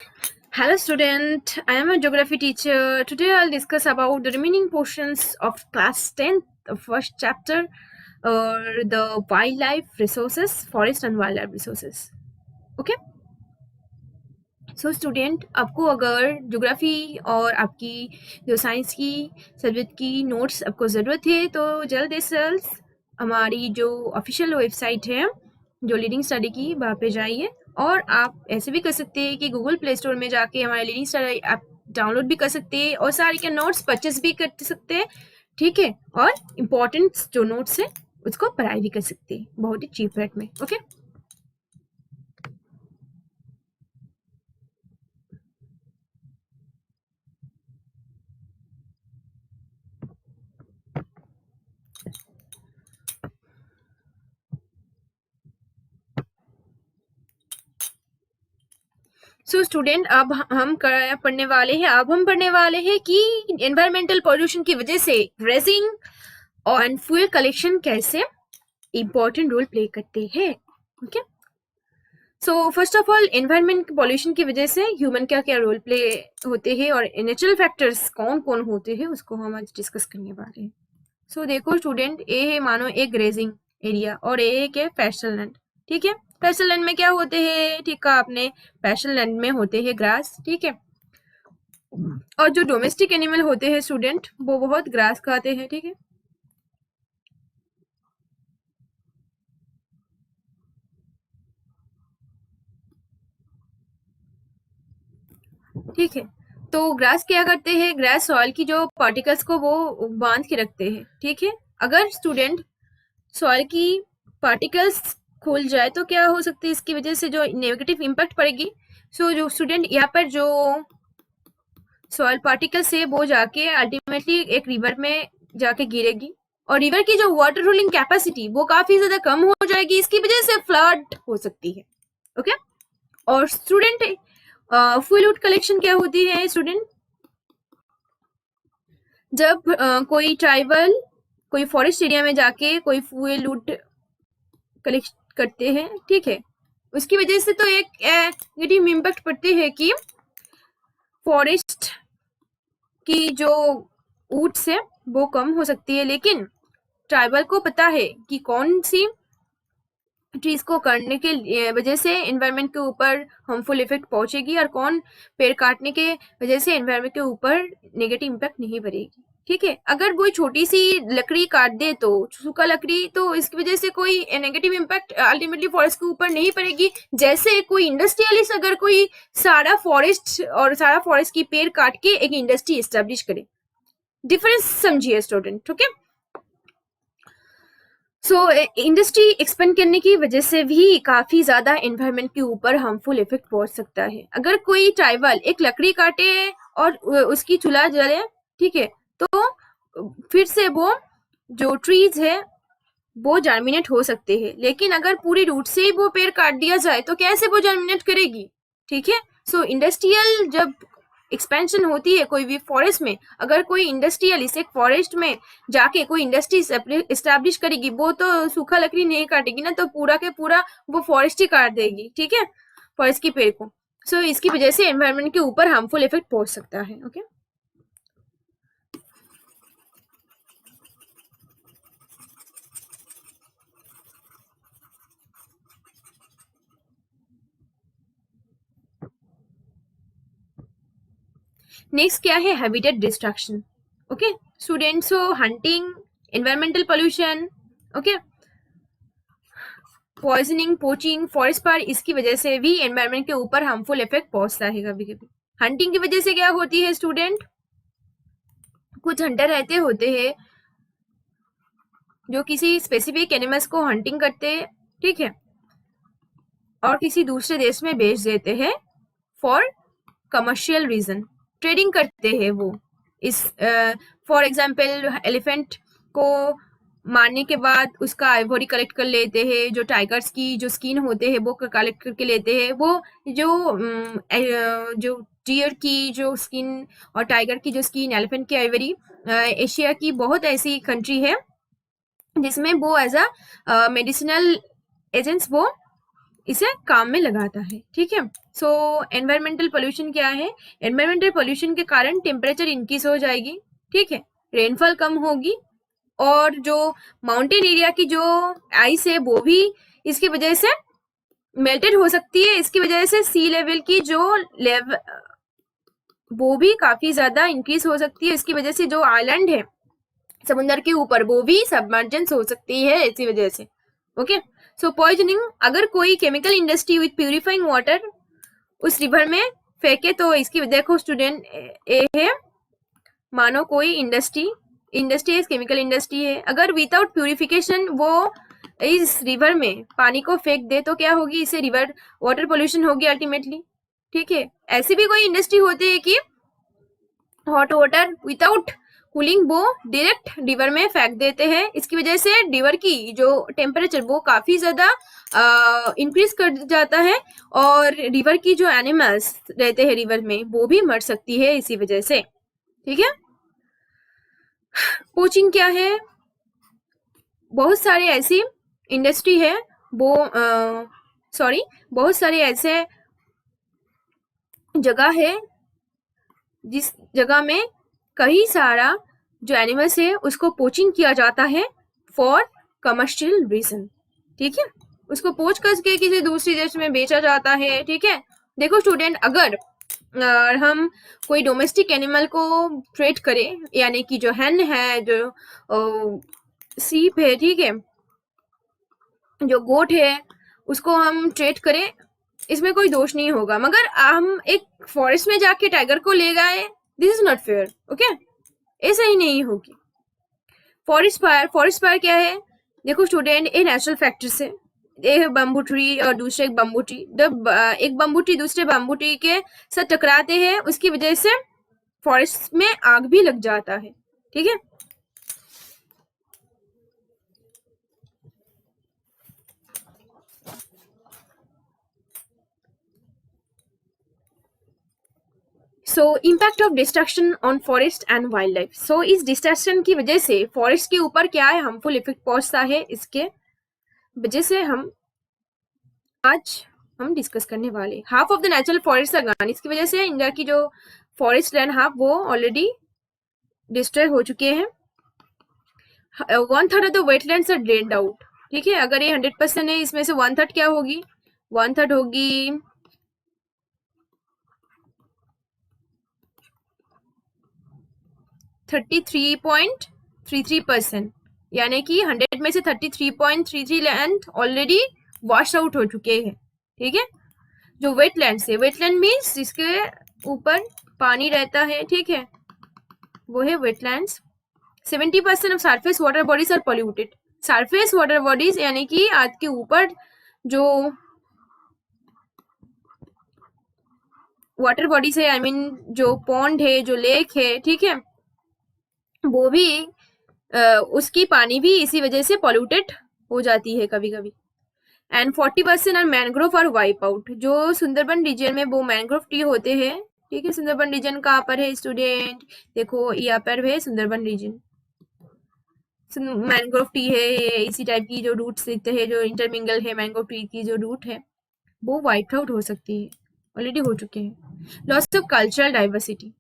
Hello student, I am a geography teacher. Today I'll discuss about the remaining portions of class 10, the first chapter, the wildlife resources, forest and wildlife resources. Okay? So student, आपको अगर geography और आपकी जो science की subject की notes आपको ज़रूरत है तो जल्द से जल्द हमारी जो ऑफिशियल वेबसाइट है जो लीडिंग स्टडी की वहाँ पे जाइए और आप ऐसे भी कर सकते हैं कि गूगल प्ले स्टोर में जाके हमारे लीडिंग स्टडी ऐप डाउनलोड भी कर सकते हैं और सारे के नोट्स परचेस भी कर सकते हैं, ठीक है। और इम्पोर्टेंट जो नोट्स है उसको पढ़ाई भी कर सकते हैं बहुत ही चीप रेट में। ओके सो स्टूडेंट, अब हम पढ़ने वाले हैं कि एनवायरमेंटल पॉल्यूशन की वजह से रेजिंग और फ्यूल कलेक्शन कैसे इंपॉर्टेंट रोल प्ले करते हैं। Okay, so first of all environment pollution की वजह से ह्यूमन क्या क्या रोल प्ले होते हैं और नेचुरल फैक्टर्स कौन कौन होते हैं उसको हम आज डिस्कस करने वाले हैं। सो देखो स्टूडेंट, ए है मानो एक ग्रेजिंग एरिया और एक है पैस्चर लैंड, ठीक है। पैस्चर लैंड में क्या होते हैं, ठीक है आपने, पैस्चर लैंड में होते हैं ग्रास, ठीक है। और जो डोमेस्टिक एनिमल होते हैं स्टूडेंट वो बहुत ग्रास खाते हैं, ठीक है। ठीक है, तो ग्रास क्या करते हैं, ग्रास सॉइल की जो पार्टिकल्स को वो बांध के रखते हैं, ठीक है। अगर स्टूडेंट सॉइल की पार्टिकल्स खुल जाए तो क्या हो सकती है, इसकी वजह से जो नेगेटिव इम्पैक्ट पड़ेगी। सो जो स्टूडेंट यहाँ पर जो सॉइल पार्टिकल्स है वो जाके अल्टीमेटली एक रिवर में जाके गिरेगी और रिवर की जो वाटर होल्डिंग कैपेसिटी वो काफी ज्यादा कम हो जाएगी, इसकी वजह से फ्लड हो सकती है। ओके, और स्टूडेंट फ्लूइड कलेक्शन क्या होती है स्टूडेंट, जब कोई ट्राइबल कोई फॉरेस्ट एरिया में जाके कोई फ्लूइड कलेक्ट करते हैं, ठीक है, उसकी वजह से तो एक नेगेटिव इम्पैक्ट पड़ती है कि फॉरेस्ट की जो वुड्स है वो कम हो सकती है, लेकिन ट्राइबल को पता है कि कौन सी ट्रीज को काटने के वजह से एनवायरनमेंट के ऊपर हार्मफुल इफेक्ट पहुंचेगी और कौन पेड़ काटने के वजह से एनवायरनमेंट के ऊपर नेगेटिव इम्पैक्ट नहीं पड़ेगी, ठीक है। अगर कोई छोटी सी लकड़ी काट दे तो सूखा लकड़ी, तो इसकी वजह से कोई नेगेटिव इम्पैक्ट अल्टीमेटली फॉरेस्ट के ऊपर नहीं पड़ेगी। जैसे कोई इंडस्ट्रियलिस्ट अगर कोई सारा फॉरेस्ट की पेड़ काट के एक इंडस्ट्री एस्टेब्लिश करे, डिफरेंस समझिए स्टूडेंट, ठीक है। सो इंडस्ट्री एक्सपेंड करने की वजह से भी काफी ज्यादा एनवायरनमेंट के ऊपर हार्मफुल इफेक्ट पहुंच सकता है। अगर कोई ट्राइबल एक लकड़ी काटे और उसकी चूल्हा जले, ठीक है, तो फिर से वो जो ट्रीज है वो जर्मिनेट हो सकते हैं, लेकिन अगर पूरी रूट से ही वो पेड़ काट दिया जाए तो कैसे वो जर्मिनेट करेगी, ठीक है। सो इंडस्ट्रियल जब एक्सपेंशन होती है कोई भी फॉरेस्ट में, अगर कोई इंडस्ट्रियलिस्ट एक फॉरेस्ट में जाके कोई इंडस्ट्री एस्टेब्लिश करेगी, वो तो सूखा लकड़ी नहीं काटेगी ना, तो पूरा के पूरा वो फॉरेस्ट ही काट देगी, ठीक है, फॉरेस्ट की पेड़ को। सो इसकी वजह से एनवायरनमेंट के ऊपर हार्मफुल इफेक्ट पहुंच सकता है। ओके, नेक्स्ट क्या है, habitat destruction. Okay students, so hunting, environmental pollution, okay, poisoning, poaching forest पर, इसकी वजह से भी एनवायरनमेंट के ऊपर हार्मफुल इफेक्ट पहुंचता है कभी कभी। हंटिंग की वजह से क्या होती है स्टूडेंट, कुछ हंटर रहते होते हैं जो किसी स्पेसिफिक एनिमल्स को हंटिंग करते हैं, ठीक है, और किसी दूसरे देश में बेच देते हैं फॉर कमर्शियल रीजन, ट्रेडिंग करते हैं वो। इस फॉर एग्जांपल एलिफेंट को मारने के बाद उसका आइवरी कलेक्ट कर लेते हैं, जो टाइगर्स की जो स्किन होते हैं वो कलेक्ट करके लेते हैं, वो जो डियर की जो स्किन और टाइगर की जो स्किन, एलिफेंट की आइवरी, एशिया की बहुत ऐसी कंट्री है जिसमें वो एज अ मेडिसिनल एजेंट्स वो इसे काम में लगाता है, ठीक है। सो एनवायरमेंटल पोल्यूशन क्या है? एनवायरमेंटल पोल्यूशन के कारण टेम्परेचर इंक्रीज हो जाएगी, ठीक है, रेनफॉल कम होगी, और जो माउंटेन एरिया की जो आइस है वो भी इसकी वजह से मेल्टेड हो सकती है। इसकी वजह से सी लेवल की जो लेवल वो भी काफी ज्यादा इंक्रीज हो सकती है। इसकी वजह से जो आइलैंड है समुद्र के ऊपर वो भी सबमर्जेंस हो सकती है इसी वजह से। ओके, सो पॉइजनिंग, अगर कोई chemical industry with purifying water उस रिवर में फेंके तो इसकी, देखो स्टूडेंट, ए है, मानो कोई इंडस्ट्री है, केमिकल इंडस्ट्री है, अगर विदाउट प्यूरिफिकेशन वो इस रिवर में पानी को फेंक दे तो क्या होगी? इसे रिवर वाटर पोल्यूशन होगी अल्टीमेटली, ठीक है। ऐसी भी कोई इंडस्ट्री होती है कि हॉट वाटर विदाउट कूलिंग वो डायरेक्ट रिवर में फेंक देते हैं। इसकी वजह से रिवर की जो टेम्परेचर वो काफी ज्यादा इंक्रीज कर जाता है, और रिवर की जो एनिमल्स रहते हैं रिवर में वो भी मर सकती है इसी वजह से, ठीक है। पोचिंग क्या है? बहुत सारे ऐसी इंडस्ट्री है वो बहुत सारे ऐसे जगह है जिस जगह में कई सारा जो एनिमल्स है उसको पोचिंग किया जाता है फॉर कमर्शियल रीजन, ठीक है। उसको पोच करके किसी दूसरी देश में बेचा जाता है, ठीक है। देखो स्टूडेंट, अगर हम कोई डोमेस्टिक एनिमल को ट्रेड करें, यानी कि जो हैन है, जो सीप है, ठीक है, जो गोट है, उसको हम ट्रेड करें, इसमें कोई दोष नहीं होगा। मगर हम एक फॉरेस्ट में जाके टाइगर को ले गए, this is not fair, okay, ऐसा ही नहीं होगी। फॉरेस्ट फायर क्या है? देखो स्टूडेंट, ये नेचुरल फैक्टर्स है, एक बम्बू ट्री और दूसरे एक बम्बू ट्री, जब एक बम्बू ट्री दूसरे बम्बू ट्री के साथ टकराते हैं उसकी वजह से फॉरेस्ट में आग भी लग जाता है, ठीक है। So impact of destruction on forest and wild life. So इस डिस्ट्रक्शन की वजह से फॉरेस्ट के ऊपर क्या है, हार्मफुल इफेक्ट पहुंचता है, इसके वजह से आज हम डिस्कस करने वाले। Half of the natural forest are gone, इसकी वजह से इंडिया की जो फॉरेस्ट लैंड हाफ वो ऑलरेडी डिस्ट्रॉय हो चुके हैं। 1/3 of the wetlands are drained out, ठीक है। अगर ये 100% है, इसमें से 1/3 क्या होगी? 1/3 होगी 33.33%, यानी कि 100 में से 33.33 लैंड ऑलरेडी वॉश आउट हो चुके हैं, ठीक है। जो वेटलैंड है, वेटलैंड मीन्स जिसके ऊपर पानी रहता है, ठीक है, वो है wetlands. 70% of surface water bodies are polluted. Surface water bodies यानी कि आज के ऊपर जो वाटर बॉडीज है, आई मीन जो पॉन्ड है, जो लेक है, ठीक है, वो भी उसकी पानी भी इसी वजह से पॉल्यूटेड हो जाती है कभी कभी। एंड 40% आर मैंग्रोव और वाइप आउट। जो सुंदरबन रीजन में वो मैंग्रोव ट्री होते हैं, ठीक है। सुंदरबन रीजन कहाँ पर है स्टूडेंट? देखो यहाँ पर है सुंदरबन रीजन, मैंग्रोव ट्री है, इसी टाइप की जो रूट्स दिखते हैं, जो इंटरमिंगल है मैंग्रोव ट्री की जो रूट है वो वाइप आउट हो सकती है, ऑलरेडी हो चुके हैं। Loss of cultural diversity.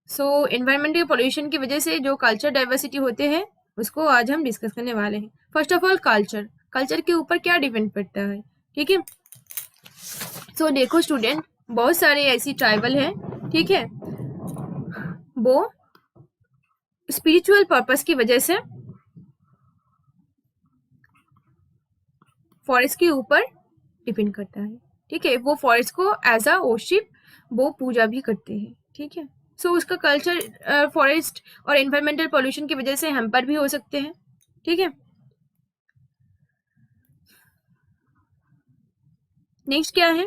So environmental pollution की वजह से जो कल्चर डाइवर्सिटी होते हैं उसको आज हम डिस्कस करने वाले हैं। फर्स्ट ऑफ ऑल कल्चर के ऊपर क्या डिपेंड करता है, ठीक है। सो देखो स्टूडेंट, बहुत सारे ऐसी ट्राइबल है, ठीक है, वो स्पिरिचुअल पर्पस की वजह से फॉरेस्ट के ऊपर डिपेंड करता है, ठीक है। वो फॉरेस्ट को एज अ वर्शिप वो पूजा भी करते हैं, ठीक है। सो उसका कल्चर फॉरेस्ट और एनवायरमेंटल पोल्यूशन की वजह से हैम्पर भी हो सकते हैं, ठीक है। नेक्स्ट क्या है?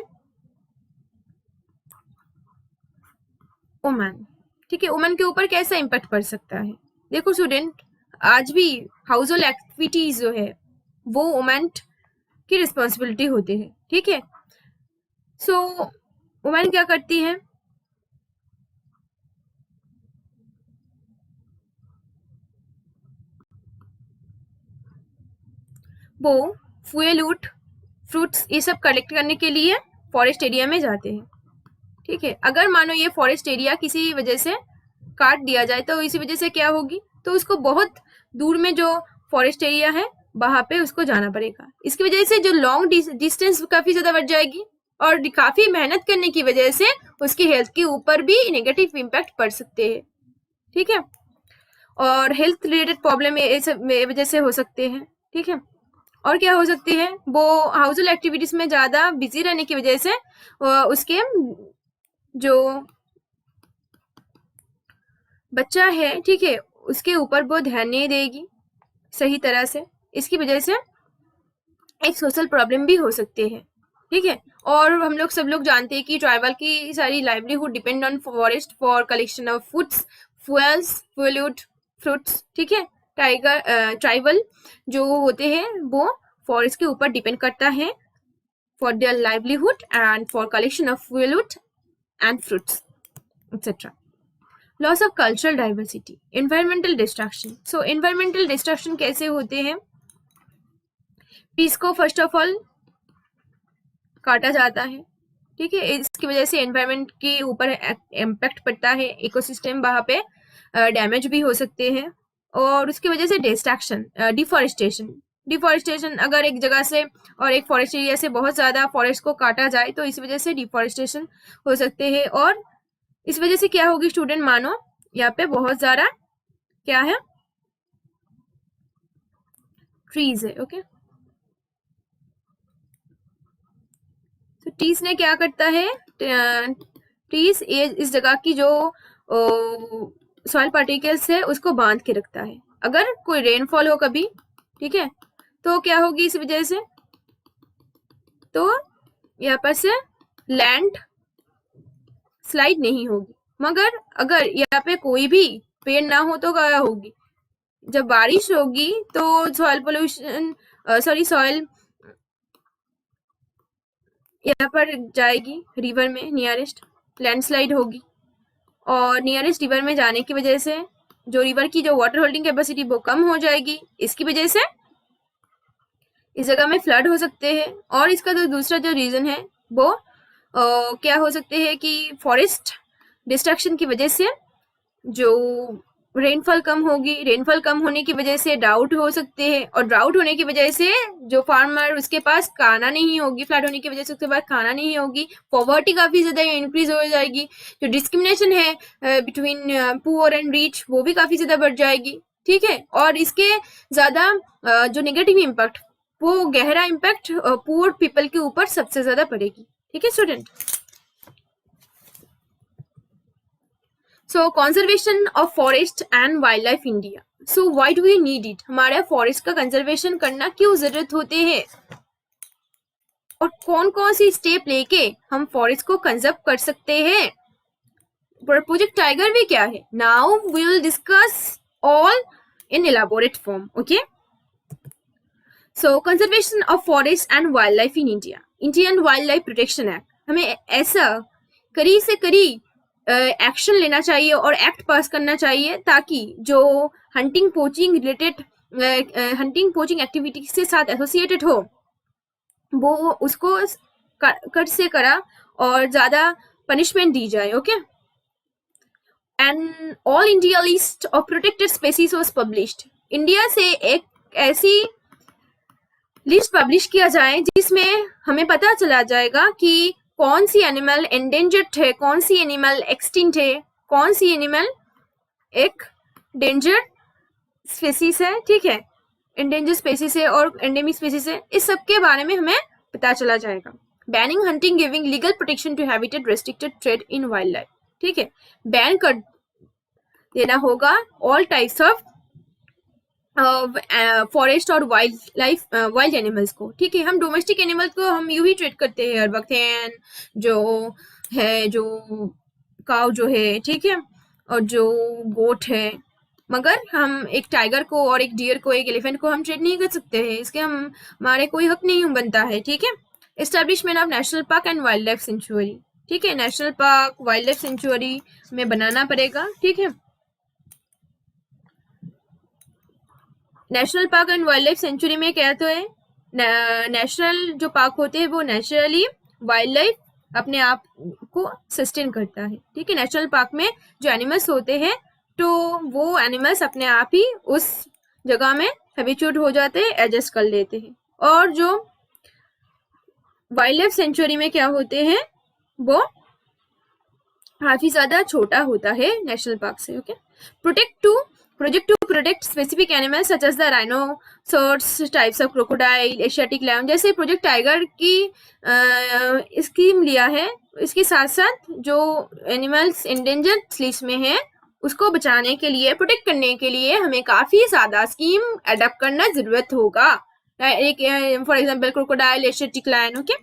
वुमेन, ठीक है। वुमेन के ऊपर कैसा इम्पैक्ट पड़ सकता है? देखो स्टूडेंट, आज भी हाउस होल्ड एक्टिविटीज जो है वो वुमेन की रिस्पॉन्सिबिलिटी होती है, ठीक है। सो वुमेन क्या करती है? वो फ्यूल वुड फ्रूट्स ये सब कलेक्ट करने के लिए फॉरेस्ट एरिया में जाते हैं, ठीक है। अगर मानो ये फॉरेस्ट एरिया किसी वजह से काट दिया जाए तो इसी वजह से क्या होगी, तो उसको बहुत दूर में जो फॉरेस्ट एरिया है वहां पे उसको जाना पड़ेगा। इसकी वजह से जो लॉन्ग डिस्टेंस काफी ज्यादा बढ़ जाएगी और काफी मेहनत करने की वजह से उसकी हेल्थ के ऊपर भी नेगेटिव इम्पैक्ट पड़ सकते हैं। ठीक है, और हेल्थ रिलेटेड प्रॉब्लम वजह से हो सकते हैं। ठीक है, और क्या हो सकती है, वो हाउस होल्ड एक्टिविटीज में ज्यादा बिजी रहने की वजह से उसके जो बच्चा है, ठीक है, उसके ऊपर वो ध्यान नहीं देगी सही तरह से। इसकी वजह से एक सोशल प्रॉब्लम भी हो सकते हैं। ठीक है, और हम लोग सब लोग जानते हैं कि ट्राइबल की सारी livelihood depend on forest for collection of foods, fuels, fuelwood, fruits. ठीक है, ट्राइबल जो होते हैं वो फॉरेस्ट के ऊपर डिपेंड करता है for their livelihood and for collection of fuelwood and fruits etcetera. Loss of cultural diversity, environmental destruction. So environmental destruction कैसे होते हैं, ट्रीज को फर्स्ट ऑफ ऑल काटा जाता है। ठीक है, इसकी वजह से एनवायरमेंट के ऊपर इम्पैक्ट पड़ता है, इकोसिस्टम वहां पे डैमेज भी हो सकते हैं। और उसकी वजह से डिस्ट्रैक्शन, डिफॉरेस्टेशन। डिफॉरेस्टेशन अगर एक जगह से और एक फॉरेस्ट एरिया से बहुत ज्यादा फॉरेस्ट को काटा जाए तो इस वजह से डिफॉरेस्टेशन हो सकते हैं। और इस वजह से क्या होगी स्टूडेंट, मानो यहाँ पे बहुत ज्यादा क्या है, ट्रीज है। ओके, तो ट्रीज ने क्या करता है, ट्रीज इस जगह की जो सॉइल पार्टिकल्स है उसको बांध के रखता है। अगर कोई रेनफॉल हो कभी, ठीक है, तो क्या होगी इस वजह से, तो यहाँ पर से लैंड स्लाइड नहीं होगी। मगर अगर यहाँ पे कोई भी पेड़ ना हो तो क्या होगी, जब बारिश होगी तो सॉइल पोल्यूशन, सॉइल यहाँ पर जाएगी रिवर में, नियरेस्ट लैंडस्लाइड होगी। और नियरेस्ट रिवर में जाने की वजह से जो रिवर की जो वाटर होल्डिंग कैपेसिटी वो कम हो जाएगी। इसकी वजह से इस जगह में फ्लड हो सकते हैं। और इसका जो दूसरा जो रीजन है वो क्या हो सकते हैं कि फॉरेस्ट डिस्ट्रक्शन की वजह से जो रेनफॉल कम होगी, रेनफॉल कम होने की वजह से ड्राउट हो सकते हैं। और ड्राउट होने की वजह से जो फार्मर, उसके पास खाना नहीं होगी, फ्लड होने की वजह से उसके पास खाना नहीं होगी, पॉवर्टी काफी ज्यादा इंक्रीज हो जाएगी। जो डिस्क्रिमिनेशन है बिटवीन पुअर एंड रिच वो भी काफी ज्यादा बढ़ जाएगी। ठीक है, और इसके ज्यादा जो नेगेटिव इम्पैक्ट, वो गहरा इम्पैक्ट पुअर पीपल के ऊपर सबसे ज्यादा पड़ेगी। ठीक है student, so conservation of forest and wild life India. So why do we need it, हमारे फॉरेस्ट का कंजर्वेशन करना क्यों जरूरत होते हैं, और कौन कौन सी स्टेप लेके हम फॉरेस्ट को कंजर्व कर सकते हैं। प्रोजेक्ट टाइगर भी क्या है, now we will discuss all in elaborate form. Okay, so conservation of forest and wild life in India, Indian wild life protection act. हमें ऐसा करी से करी एक्शन लेना चाहिए और एक्ट पास करना चाहिए ताकि जो hunting poaching related, hunting poaching activity से साथ एसोसिएटेड हो वो उसको कर से करा और ज्यादा पनिशमेंट दी जाए। Okay, and all India list of protected species was published. India से एक ऐसी लिस्ट पब्लिश किया जाए जिसमें हमें पता चला जाएगा कि कौन सी एनिमल एंडेंजर्ड है, कौन सी एनिमल एक्सटिंक्ट है, कौन सी एनिमल एक डेंजर्ड स्पेसीज है। ठीक है, एंडेंजर्ड स्पेसीज है और एंडेमिक स्पेसीज है, इस सब के बारे में हमें पता चला जाएगा। Banning hunting, giving legal protection to habitat restricted trade in wild life. ठीक है, बैन कर देना होगा ऑल टाइप्स ऑफ फॉरेस्ट और वाइल्ड एनिमल्स को। ठीक है, हम डोमेस्टिक एनिमल्स को हम यूं ही ट्रीट करते हैं हर वक्त, हैं जो है, जो काउ जो है, ठीक है, और जो गोट है। मगर हम एक टाइगर को और एक डियर को, एक एलिफेंट को हम ट्रीट नहीं कर सकते हैं, इसके हमारे कोई हक नहीं बनता है। ठीक है, establishment of national park and wild life sanctuary. ठीक है, national park, wild life sanctuary में बनाना पड़ेगा। ठीक है, national park and wild life sanctuary में क्या तो है, नेशनल जो पार्क होते हैं वो नेचुरली वाइल्ड लाइफ अपने आप को सस्टेन करता है, ठीक है। नेशनल पार्क में जो एनिमल्स होते हैं तो वो एनिमल्स अपने आप ही उस जगह में हैबिचुएट हो जाते हैं, एडजस्ट कर लेते हैं। और जो वाइल्ड लाइफ सेंचुरी में क्या होते हैं, वो काफी ज्यादा छोटा होता है नेशनल पार्क से, okay. Project to protect specific animals such as the rhinoceros, types of crocodile, Asiatic lion, जैसे प्रोजेक्ट टाइगर की स्कीम लिया है। इसके साथ साथ जो एनिमल्स एंडेंजर्ड लिस्ट में है उसको बचाने के लिए, प्रोटेक्ट करने के लिए हमें काफी ज्यादा स्कीम अडॉप्ट करना जरूरत होगा। एक for example crocodile, Asiatic lion, okay.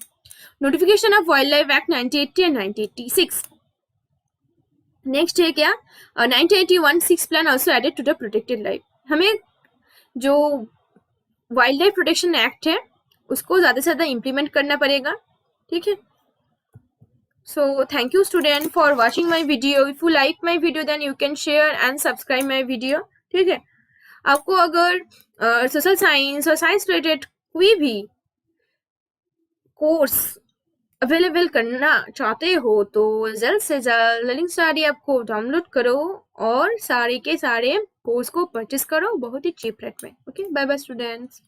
Notification of wild life act 1980 and 1986। Next है क्या, 1981 6 plan also added to the protected life. हमें जो वाइल्ड लाइफ प्रोटेक्शन एक्ट है उसको ज्यादा से ज्यादा इम्प्लीमेंट करना पड़ेगा, ठीक है। So thank you student for watching my video. If you like my video then you can share and subscribe my video, ठीक है। आपको अगर सोशल साइंस और साइंस रिलेटेड कोई भी कोर्स अवेलेबल करना चाहते हो तो जल्द से जल्द लर्निंग स्टडी ऐप को डाउनलोड करो और सारे के सारे कोर्स को परचेस करो बहुत ही चीप रेट में, ओके। Bye bye students.